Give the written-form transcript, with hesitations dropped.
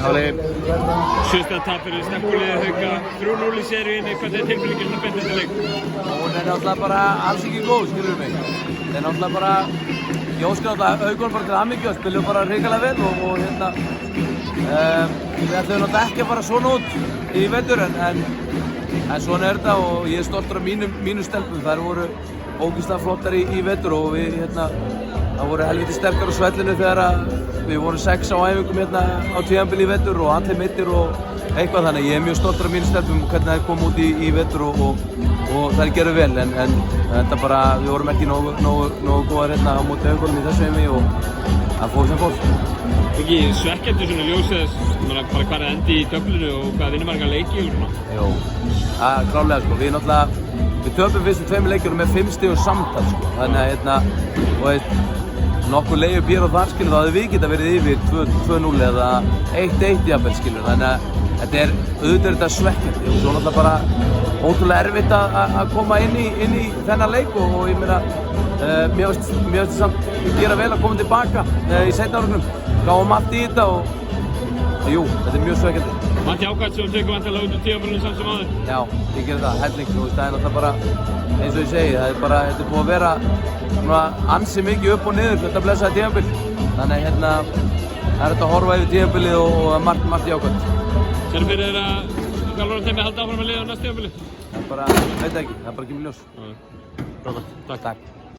Sjö tap fyrir sterkuliðið Hauka, 3-0 í seríunni, hvernig tilfinningin svona beint eftir leik? Hún náttúrulega bara alls ekki góð, skilur mig. Það náttúrulega bara, ég óskar náttúrulega Haukunum bara til hamingju og spilum bara hrikalega vel og við ætlum náttúrulega ekki að fara svona út í vetur en svona þetta og ég stoltur af mínu stelpum. Þær voru ógeðslega flottar í vetur og við það voru helviti sterkar á svellinu þegar við vorum 6 á æfingum á tímabili í vetur og allir meiddir og eitthvað þannig. Ég mjög stoltur af mínu stelpum hvernig þær komu út í vetur og þær gerðu vel en þetta bara, við vorum ekki nógu góðar á móti Haukunum í þessu heimi og það fór sem fór. Ekki svekkjandi svona ljósið bara hvað endi í döflinu og hvað vinnur marga leiki og svona? Jó, klálega sko. Við töpum fyrstu 2 leikjunum með 5 stigum samtal sko. Þannig að nokkur leiðir hér og þar skilur þá hefði við geta verið yfir 2-0 eða 1-1 jafnvel skilur. Þannig að þetta auðvitað þetta svekkjandi og svo náttúrulega bara ótrúlega erfitt að koma inn í þennan leik og ég meina mér finnst samt gera vel að koma tilbaka í seinni áringnum. Gáum allt í þetta og jú, þetta mjög svekkjandi. Matti Ákarsson tekur vantilega út úr tímabilinu samt sem áður? Já, ég gerir það, helling. Það náttúrulega bara, eins og ég segi, þetta er búið að vera ansi mikið upp og niður þetta blessaði tímabil. Þannig það er þetta að horfa yfir tímabilið og margt jákvæmt. Sérðu fyrir þér að þjálfarateymið halda áfram að liða á næsta tímabili? Það er bara, veit ekki, það er bara ekki með ljós. Frábært, takk.